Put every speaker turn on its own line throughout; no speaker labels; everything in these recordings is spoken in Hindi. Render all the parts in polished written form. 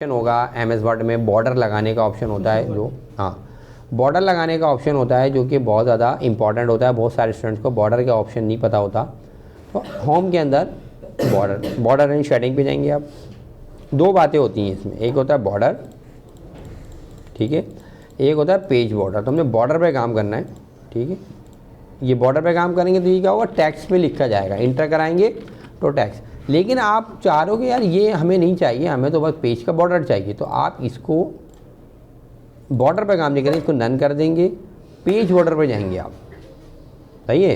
ऑप्शन होगा MS वर्ड में, बॉर्डर लगाने का ऑप्शन होता है जो, हाँ बॉर्डर लगाने का ऑप्शन होता है जो कि बहुत ज़्यादा इंपॉर्टेंट होता है। बहुत सारे स्टूडेंट्स को बॉर्डर का ऑप्शन नहीं पता होता। तो होम के अंदर बॉर्डर एंड शेडिंग पे जाएंगे आप। दो बातें होती हैं इसमें, एक होता है बॉर्डर, ठीक है, एक होता है पेज बॉर्डर। तो हमने बॉर्डर पे काम करना है, ठीक है। ये बॉर्डर पे काम करेंगे तो ये क्या होगा, टेक्स्ट में लिखा जाएगा, इंटर कराएंगे तो टेक्स्ट। लेकिन आप चाह रहे हो कि यार ये हमें नहीं चाहिए, हमें तो बस पेज का बॉर्डर चाहिए, तो आप इसको बॉर्डर पे काम नहीं करेंगे, इसको नन कर देंगे, पेज बॉर्डर पे जाएंगे आप। सही है।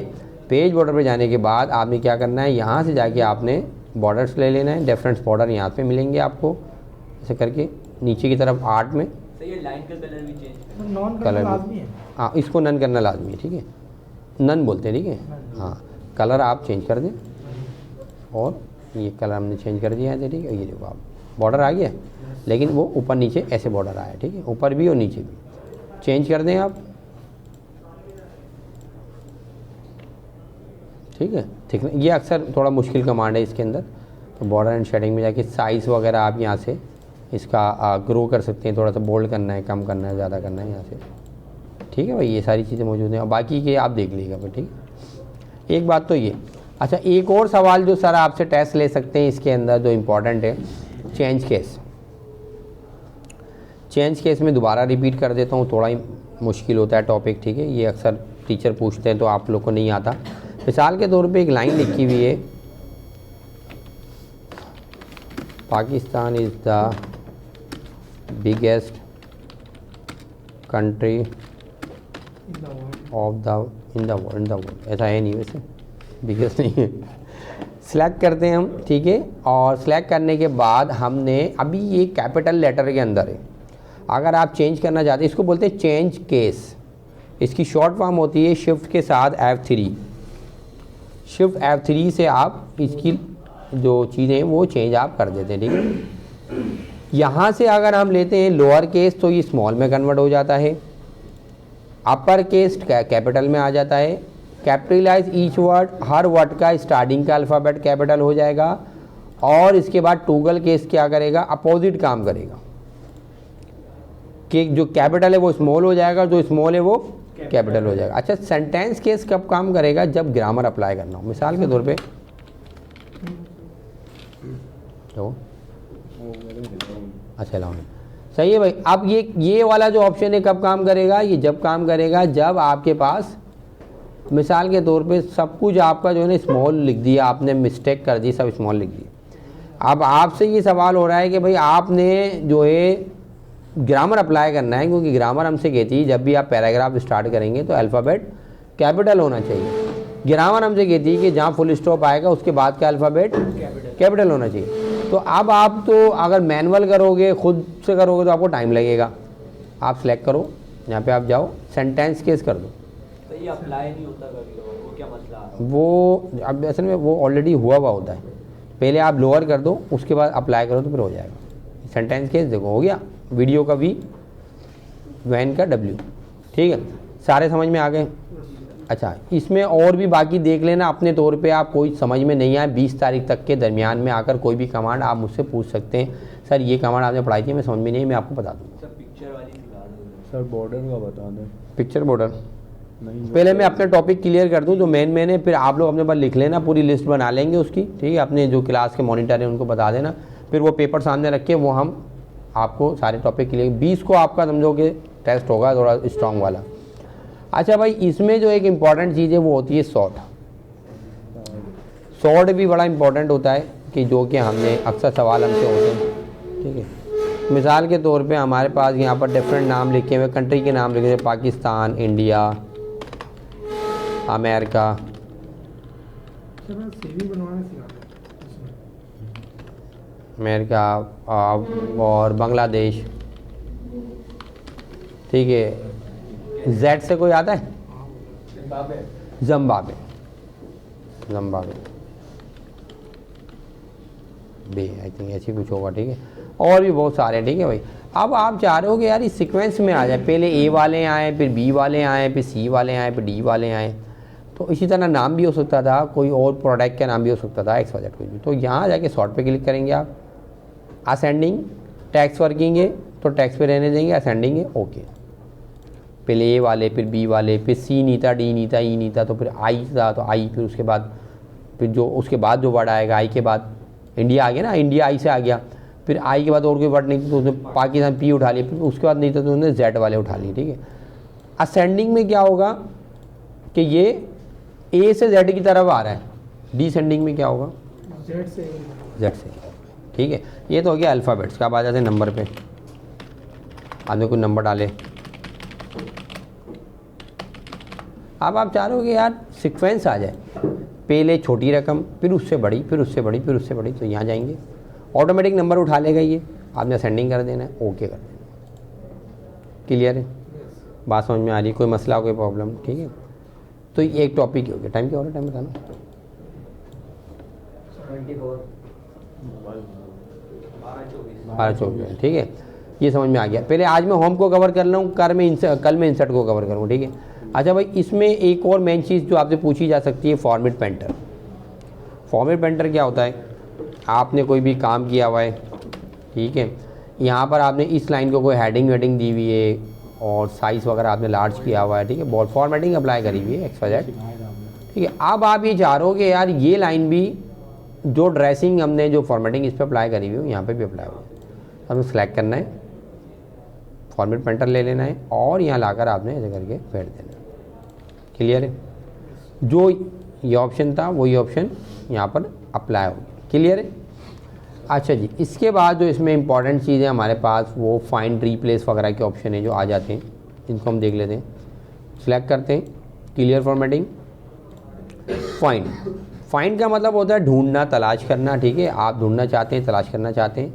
पेज बॉर्डर पे जाने के बाद आपने क्या करना है, यहाँ से जाके आपने बॉर्डर्स ले लेना है। डिफरेंट बॉर्डर यहाँ पे मिलेंगे आपको, ऐसे करके नीचे की तरफ आर्ट में।
ये लाइन का कलर भी चेंज
नॉन
कलर
लाजमी है।
हाँ, इसको नन करना लाजमी है, ठीक है, नन बोलते हैं, ठीक है। हाँ, कलर आप चेंज कर दें, और ये कलर हमने चेंज कर दिया है, ठीक है। ये देखो आप, बॉर्डर आ गया, लेकिन वो ऊपर नीचे ऐसे बॉर्डर आया, ठीक है, ऊपर भी और नीचे भी। चेंज कर दें आप, ठीक है। ठीक है, ये अक्सर थोड़ा मुश्किल कमांड है इसके अंदर। तो बॉर्डर एंड शेडिंग में जाके साइज़ वगैरह आप यहाँ से इसका ग्रो कर सकते हैं, थोड़ा सा बोल्ड करना है, कम करना है, ज़्यादा करना है यहाँ से, ठीक है भाई। ये सारी चीज़ें मौजूद हैं, और बाकी के आप देख लीजिएगा भाई, ठीक है। एक बात तो ये, अच्छा एक और सवाल जो सर आपसे टेस्ट ले सकते हैं इसके अंदर जो इम्पोर्टेंट है, चेंज केस। चेंज केस में दोबारा रिपीट कर देता हूँ, थोड़ा ही मुश्किल होता है टॉपिक, ठीक है। ये अक्सर टीचर पूछते हैं तो आप लोग को नहीं आता। मिसाल के तौर पे एक लाइन लिखी हुई है, Pakistan is the biggest country of the in the world. ऐसा है नहीं, वैसे बिगेस्ट नहीं है। सिलेक्ट करते हैं हम, ठीक है। और सिलेक्ट करने के बाद हमने, अभी ये कैपिटल लेटर के अंदर है, अगर आप चेंज करना चाहते हैं, इसको बोलते हैं चेंज केस। इसकी शॉर्ट फॉर्म होती है शिफ्ट के साथ F3। शिफ्ट F3 से आप इसकी जो चीज़ें वो चेंज आप कर देते हैं, ठीक है। यहाँ से अगर हम लेते हैं लोअर केस तो ये स्मॉल में कन्वर्ट हो जाता है, अपर केस कैपिटल में आ जाता है। कैपिटलाइज ईच वर्ड, हर वर्ड का स्टार्टिंग का अल्फ़ाबेट कैपिटल हो जाएगा। और इसके बाद टॉगल केस क्या करेगा, अपोजिट काम करेगा, कि जो कैपिटल है वो स्मॉल हो जाएगा, जो स्मॉल है वो कैपिटल हो जाएगा। अच्छा, सेंटेंस केस कब काम करेगा, जब ग्रामर अप्लाई करना हो। मिसाल के तौर पे तो अच्छा लाओ, सही है भाई। अब ये वाला जो ऑप्शन है कब काम करेगा, ये जब काम करेगा जब आपके पास मिसाल के तौर पे सब कुछ आपका जो है ना स्मॉल लिख दिया आपने, मिस्टेक कर दी, सब स्मॉल लिख दिया। अब आपसे ये सवाल हो रहा है कि भाई आपने जो है ग्रामर अप्लाई करना है, क्योंकि ग्रामर हमसे कहती है जब भी आप पैराग्राफ स्टार्ट करेंगे तो अल्फ़ाबेट कैपिटल होना चाहिए। ग्रामर हमसे कहती है कि जहाँ फुल स्टॉप आएगा उसके बाद का अल्फ़ाबेट कैपिटल होना चाहिए। तो अब आप तो अगर मैनुअल करोगे, खुद से करोगे तो आपको टाइम लगेगा। आप सेलेक्ट करो, यहाँ पे आप जाओ, सेंटेंस केस कर दो।
तो ये अप्लाई नहीं होता कभी, वो क्या मसला है?
वो अब असल में वो ऑलरेडी हुआ होता है, पहले आप लोअर कर दो, उसके बाद अप्लाई करो तो फिर हो जाएगा। सेंटेंस केस देखो हो गया, वीडियो का V, वैन का W, ठीक है। सारे समझ में आ गए। अच्छा, इसमें और भी बाकी देख लेना अपने तौर पे। आप कोई समझ में नहीं आए 20 तारीख तक के दरमियान में आकर कोई भी कमांड आप मुझसे पूछ सकते हैं, सर ये कमांड आपने पढ़ाई थी, मैं समझ में नहीं, मैं आपको बता दूँगा।
सर पिक्चर वाली दिखा दो
सर, बॉर्डर का बता दें।
पिक्चर बॉर्डर
नहीं,
पहले मैं अपने टॉपिक क्लियर कर दूं जो मेन है, फिर आप लोग अपने पास लिख लेना, पूरी लिस्ट बना लेंगे उसकी, ठीक है। अपने जो क्लास के मॉनिटर हैं उनको बता देना, फिर वो पेपर सामने रख के वो हम आपको सारे टॉपिक क्लियर। 20 को आपका समझो कि टेस्ट होगा थोड़ा स्ट्रॉन्ग वाला। अच्छा भाई, इसमें जो एक इम्पॉर्टेंट चीज़ है वो होती है शॉर्ट। शॉर्ट भी बड़ा इम्पॉर्टेंट होता है, कि जो कि हमने अक्सर सवाल हमसे होते हैं, ठीक है। मिसाल के तौर पे हमारे पास यहाँ पर डिफरेंट नाम लिखे हुए, कंट्री के नाम लिखे हुए, पाकिस्तान, इंडिया, अमेरिका, अमेरिका और बांग्लादेश, ठीक है। जेड से कोई आता है, जिम्बाब्वे, बे आई थिंक ऐसी कुछ होगा, ठीक है। और भी बहुत सारे, ठीक है भाई। अब आप चाह रहे हो कि यार इस सीक्वेंस में आ जाए, पहले ए वाले आए, फिर बी वाले आए, फिर सी वाले आए, फिर डी वाले आए। तो इसी तरह नाम भी हो सकता था, कोई और प्रोडक्ट का नाम भी हो सकता था, XYZ कुछ भी। तो यहाँ जाके शॉर्ट पे क्लिक करेंगे आप, असेंडिंग टैक्स वर्किंग है तो टैक्स पे रहने देंगे, असेंडिंग है ओके। पहले ए वाले, फिर बी वाले, फिर सी नहीं था, डी नहीं था, ई नहीं था, तो फिर आई था तो आई, फिर उसके बाद फिर जो उसके बाद जो वर्ड आएगा आई के बाद इंडिया आ गया ना, इंडिया आई से आ गया, फिर आई के बाद और कोई वर्ड नहीं थी तो उसने पाकिस्तान पी उठा लिया, फिर उसके बाद नहीं था तो उसने जेड वाले उठा लिए, ठीक है। असेंडिंग में क्या होगा कि ये ए से जेड की तरफ आ रहा है, डिसेंडिंग में क्या होगा जेड से, ठीक है। ये तो हो गया अल्फ़ाबेट्स का। अब आ जाते हैं नंबर पे, आदमी कोई नंबर डाले। अब आप चाह रहे हो कि यार सीक्वेंस आ जाए, पहले छोटी रकम, फिर उससे बड़ी, फिर उससे बड़ी, फिर उससे बड़ी, तो यहाँ जाएंगे ऑटोमेटिक नंबर उठा लेगा ये, आपने असेंडिंग कर देना है, ओके कर देना। क्लियर है, बात समझ में आ रही है, कोई मसला कोई प्रॉब्लम, ठीक है। तो ये एक टॉपिक ही हो गया। टाइम क्या हो रहा है, टाइम बताना। 12:24, ठीक है, ये समझ में आ गया। पहले आज मैं होम को कवर कर रहा हूँ, कल मैं इंसर्ट को कवर करूँ, ठीक है। अच्छा भाई, इसमें एक और मेन चीज़ जो आपसे पूछी जा सकती है, फॉर्मेट पेंटर। फॉर्मेट पेंटर क्या होता है, आपने कोई भी काम किया हुआ है, ठीक है, यहाँ पर आपने इस लाइन को कोई हेडिंग वेडिंग दी हुई है और साइज़ वगैरह आपने लार्ज किया हुआ है, ठीक है, बहुत फॉर्मेटिंग अप्लाई करी हुई है XYZ, ठीक है। अब आप ये चाह रहे हो कि यार ये लाइन भी जो ड्रेसिंग हमने जो फॉर्मेटिंग इस पर अप्लाई करी हुई है यहाँ पे भी अप्लाई हुई है, हमें सेलेक्ट करना है, फॉर्मेट पेंटर ले लेना है और यहाँ लाकर आपने ऐसे करके फेंट देना है। क्लियर है, जो ये ऑप्शन था वही ऑप्शन यहाँ पर अप्लाई हो गया। क्लियर है। अच्छा जी, इसके बाद जो इसमें इंपॉर्टेंट चीज़ है हमारे पास, वो फाइंड रिप्लेस वगैरह के ऑप्शन है जो आ जाते हैं, इनको हम देख लेते हैं। सिलेक्ट करते हैं क्लियर फॉर्मेटिंग, फाइंड का मतलब होता है ढूंढना, तलाश करना, ठीक है। आप ढूंढना चाहते हैं, तलाश करना चाहते हैं,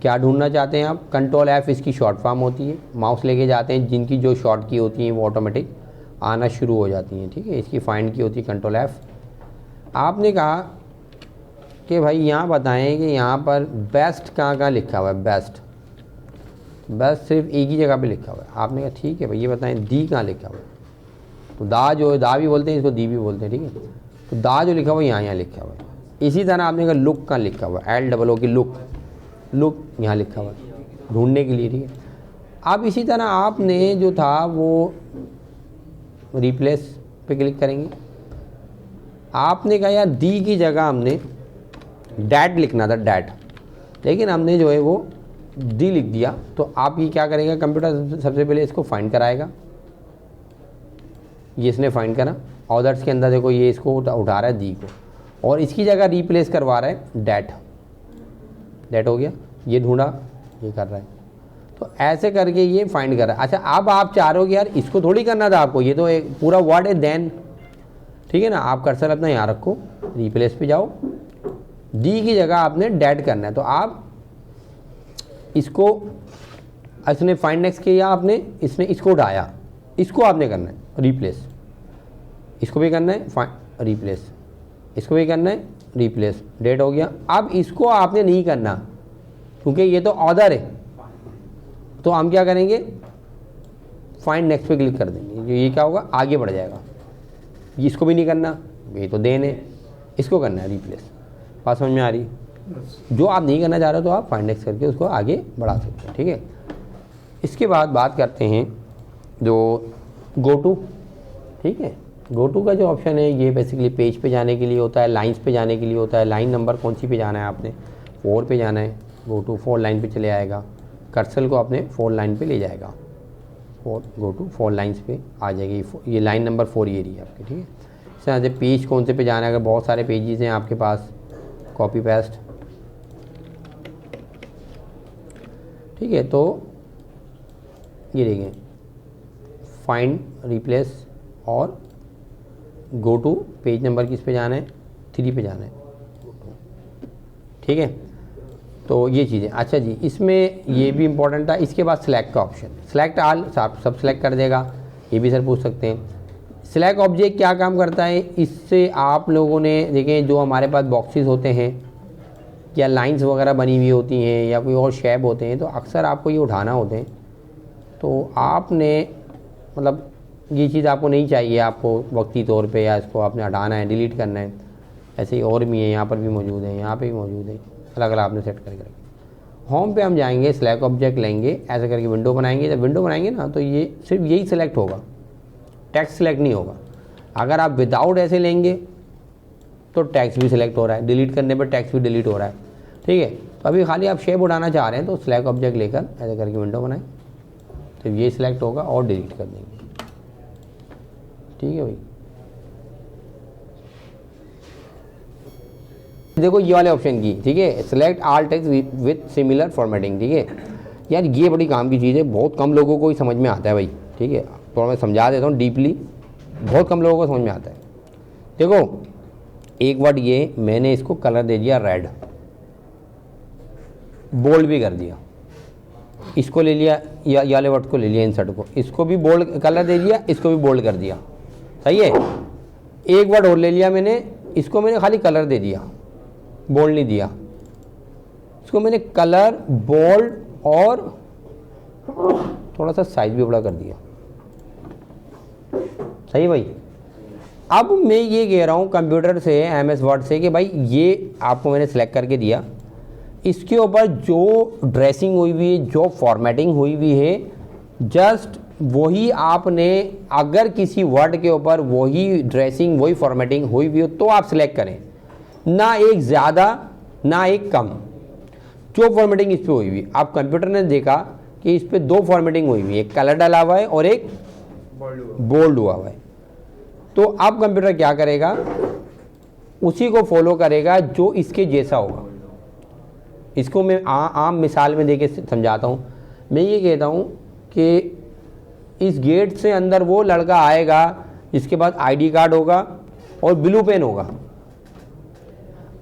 क्या ढूंढना चाहते हैं आप, कंट्रोल F इसकी शॉर्ट फॉर्म होती है, माउस लेके जाते हैं, जिनकी जो शॉर्ट की होती हैं वो ऑटोमेटिक आना शुरू हो जाती हैं, ठीक है। इसकी फाइंड की होती है कंट्रोल F। आपने कहा कि भाई यहाँ बताएं कि यहाँ पर बेस्ट कहाँ लिखा हुआ है, बेस्ट सिर्फ एक ही जगह पे लिखा हुआ है। आपने कहा ठीक है भाई, ये बताएं दी कहाँ लिखा हुआ है, तो दा जो है, दा भी बोलते हैं इसको, दी भी बोलते हैं, ठीक है। तो दा जो लिखा हुआ है यहाँ लिखा हुआ है। इसी तरह आपने कहा लुक कहाँ लिखा हुआ है, LOO की लुक यहाँ लिखा हुआ है ढूंढने के लिए, ठीक है। अब इसी तरह आपने जो था वो रिप्लेस पे क्लिक करेंगे। आपने कहा यार दी की जगह हमने डैट लिखना था, डैट, लेकिन हमने जो है वो दी लिख दिया। तो आप ये क्या करेगा, कंप्यूटर सबसे पहले इसको फाइंड कराएगा, ये इसने फाइंड करा, ऑर्डर्स के अंदर देखो ये इसको उठा रहा है दी को, और इसकी जगह रिप्लेस करवा रहा है डैट हो गया, ये ढूंढा, ये कर रहा है, तो ऐसे करके ये फाइंड कर रहा है। अच्छा, अब आप चाह रहे हो कि यार इसको थोड़ी करना था आपको, ये तो एक पूरा वर्ड है देन, ठीक है ना। आप कर्सर अपना यहाँ रखो, रिप्लेस पे जाओ, डी की जगह आपने डैट करना है, तो आप इसको, इसने फाइंड नेक्स्ट किया आपने, इसने इसको उठाया, इसको आपने करना है रिप्लेस, इसको भी करना है फाइंड रिप्लेस, इसको भी करना है रिप्लेस, डेट हो गया। अब इसको आपने नहीं करना क्योंकि ये तो ऑर्डर है, तो हम क्या करेंगे, फाइंड नेक्स्ट पे क्लिक कर देंगे, ये क्या होगा, आगे बढ़ जाएगा। इसको भी नहीं करना, ये तो देन है, इसको करना है रिप्लेस। बात समझ में आ रही, जो आप नहीं करना चाह रहे हो तो आप फाइंड नेक्स्ट करके उसको आगे बढ़ा सकते हैं, ठीक है। इसके बाद बात करते हैं जो गो टू, ठीक है। गो टू का जो ऑप्शन है ये बेसिकली पेज पे जाने के लिए होता है, लाइंस पे जाने के लिए होता है। लाइन नंबर कौन सी पे जाना है आपने, 4 पे जाना है, गो टू 4 लाइन पे चले आएगा, कर्सर को आपने 4 लाइन पे ले जाएगा, 4 गो टू 4 लाइन्स पे आ जाएगी, ये लाइन नंबर 4 ये रही है आपकी, ठीक है। इस तरह से पेज कौन से पे जाना है, अगर बहुत सारे पेजेस हैं आपके पास, कॉपी पेस्ट, ठीक है। तो ये देखिए फाइंड रिप्लेस और गो टू पेज नंबर किस पे जाना है, 3 पे जाना है, ठीक है। तो ये चीज़ें, अच्छा जी, इसमें ये भी इम्पोर्टेंट था। इसके बाद सिलेक्ट का ऑप्शन, सिलेक्ट आल, सब सिलेक्ट कर देगा, ये भी सर पूछ सकते हैं। सिलेक्ट ऑब्जेक्ट क्या काम करता है, इससे आप लोगों ने देखें जो हमारे पास बॉक्सेस होते हैं या लाइंस वगैरह बनी हुई होती हैं या कोई और शेप होते हैं, तो अक्सर आपको ये उठाना होते हैं, तो आपने मतलब ये चीज़ आपको नहीं चाहिए, आपको वक्ती तौर पे, या इसको आपने हटाना है, डिलीट करना है। ऐसे ही और भी है, यहाँ पर भी मौजूद है, यहाँ पे भी मौजूद है, अलग अलग आपने सेट करके रखें। होम पे हम जाएंगे, सिलेक्ट ऑब्जेक्ट लेंगे, ऐसे करके विंडो बनाएंगे। जब विंडो बनाएंगे ना तो ये सिर्फ यही सिलेक्ट होगा, टेक्स्ट सिलेक्ट नहीं होगा। अगर आप विदाउट ऐसे लेंगे तो टेक्स्ट भी सिलेक्ट हो रहा है, डिलीट करने पर टेक्स्ट भी डिलीट हो रहा है, ठीक है। तो अभी खाली आप शेप उठाना चाह रहे हैं तो सिलेक्ट ऑब्जेक्ट लेकर ऐसे करके विंडो बनाएं, तो ये सिलेक्ट होगा और डिलीट कर देंगे, ठीक है भाई। देखो ये वाले ऑप्शन की, ठीक है, select all text with similar formatting, ठीक है। यार ये बड़ी काम की चीज़ है, बहुत कम लोगों को ही समझ में आता है भाई, ठीक है। थोड़ा मैं समझा देता हूँ डीपली, बहुत कम लोगों को समझ में आता है। देखो एक वर्ड ये मैंने इसको कलर दे दिया रेड, बोल्ड भी कर दिया, इसको ले लिया या वाले वर्ड को ले लिया, इंसर्ट को, इसको भी बोल्ड कलर दे दिया, इसको भी बोल्ड कर दिया, सही है। एक वर्ड और ले लिया मैंने, इसको मैंने खाली कलर दे दिया, बोल्ड नहीं दिया, इसको मैंने कलर बोल्ड और थोड़ा सा साइज भी बड़ा कर दिया, सही भाई। अब मैं ये कह रहा हूँ कंप्यूटर से, MS वर्ड से, कि भाई ये आपको मैंने सेलेक्ट करके दिया, इसके ऊपर जो ड्रेसिंग हुई हुई है, जो फॉर्मेटिंग हुई हुई है, जस्ट वही आपने, अगर किसी वर्ड के ऊपर वही ड्रेसिंग वही फॉर्मेटिंग हुई हुई हो तो आप सिलेक्ट करें, ना एक ज़्यादा ना एक कम। जो फॉर्मेटिंग इस पर हुई हुई, आप कंप्यूटर ने देखा कि इस पर दो फॉर्मेटिंग हुई हुई है, एक कलर डाला हुआ है और एक बोल्ड हुआ है। तो अब कंप्यूटर क्या करेगा, उसी को फॉलो करेगा जो इसके जैसा होगा। इसको मैं आम मिसाल में देके समझाता हूँ। मैं ये कहता हूँ कि इस गेट से अंदर वो लड़का आएगा जिसके पास ID कार्ड होगा और ब्लू पेन होगा।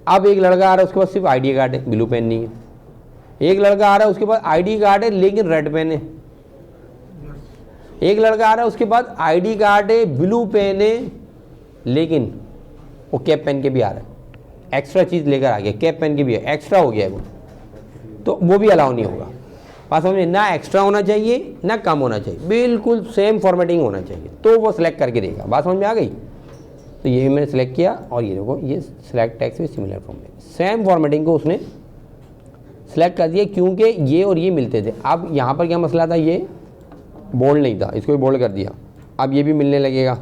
अब एक लड़का आ रहा है उसके पास सिर्फ ID कार्ड है, ब्लू पेन नहीं है। एक लड़का आ रहा है उसके पास ID कार्ड है लेकिन रेड पेन है। एक लड़का आ रहा है उसके पास ID कार्ड है, ब्लू पेन है, लेकिन वो कैप पेन के भी आ रहा है, एक्स्ट्रा चीज़ लेकर आ गया, कैप पेन के भी है, एक्स्ट्रा हो गया है वो, तो वो भी अलाउ नहीं होगा। पास में ना एक्स्ट्रा होना चाहिए ना कम होना चाहिए, बिल्कुल सेम फॉर्मेटिंग होना चाहिए, तो वो सिलेक्ट करके देगा। बात समझ में आ गई। तो ये मैंने सेलेक्ट किया और ये देखो ये select text with similar formatting, same formatting को उसने सिलेक्ट कर दिया क्योंकि ये और ये मिलते थे। अब यहाँ पर क्या मसला था, ये बोल्ड नहीं था, इसको भी बोल्ड कर दिया, अब ये भी मिलने लगेगा,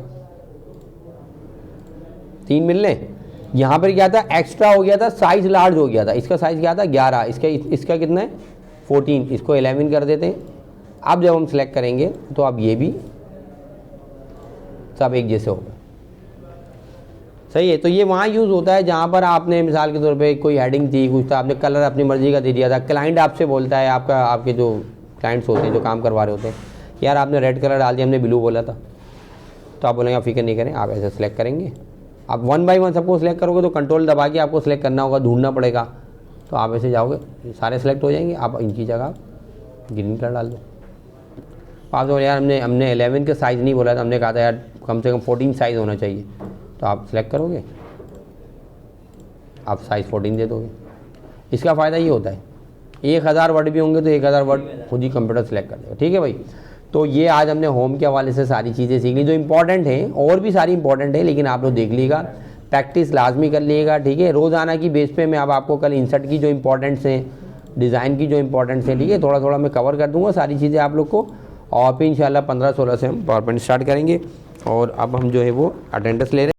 3 मिलने। यहाँ पर क्या था, एक्स्ट्रा हो गया था, साइज लार्ज हो गया था। इसका साइज क्या था 11, इसका कितना है 14, इसको 11 कर देते हैं। अब जब हम सिलेक्ट करेंगे तो अब ये भी सब एक जैसे होगा, सही है। तो ये वहाँ यूज़ होता है जहाँ पर आपने मिसाल के तौर पे कोई हेडिंग थी, कुछ था, आपने कलर अपनी मर्जी का दे दिया था। क्लाइंट आपसे बोलता है, आपके जो क्लाइंट्स होते हैं जो काम करवा रहे होते हैं, यार आपने रेड कलर डाल दिया, हमने ब्लू बोला था, तो आप बोलेंगे आप फिक्र नहीं करें, आप ऐसे सेलेक्ट करेंगे। आप 1 बाय 1 सबको सिलेक्ट करोगे तो कंट्रोल दबा के आपको सिलेक्ट करना होगा, ढूंढना पड़ेगा। तो आप ऐसे जाओगे सारे सिलेक्ट हो जाएंगे, आप इनकी जगह ग्रीन कलर डाल दो। आप बोले यार हमने 11 का साइज़ नहीं बोला था, हमने कहा था यार कम से कम 14 साइज़ होना चाहिए, तो आप सिलेक्ट करोगे, आप साइज़ 14 दे दोगे। इसका फ़ायदा ये होता है 1000 वर्ड भी होंगे तो 1000 वर्ड खुद ही कंप्यूटर सेलेक्ट कर देगा, ठीक है भाई। तो ये आज हमने होम के हवाले से सारी चीज़ें सीख ली जो इंपॉर्टेंट हैं, और भी सारी इंपॉर्टेंट है, लेकिन आप लोग देख लीजिएगा, प्रैक्टिस लाजमी कर लीजिएगा, ठीक है। रोज़ाना की बेस पे मैं अब आपको कल इंसर्ट की जो इंपॉर्टेंट्स हैं, डिज़ाइन की जो इंपॉर्टेंट्स हैं, ठीक है, थोड़ा थोड़ा मैं कवर कर दूँगा सारी चीज़ें आप लोग को। और फिर इंशाल्लाह 15-16 से हम पावर पॉइंट स्टार्ट करेंगे। और अब हम जो है वो अटेंडेंस ले रहे हैं।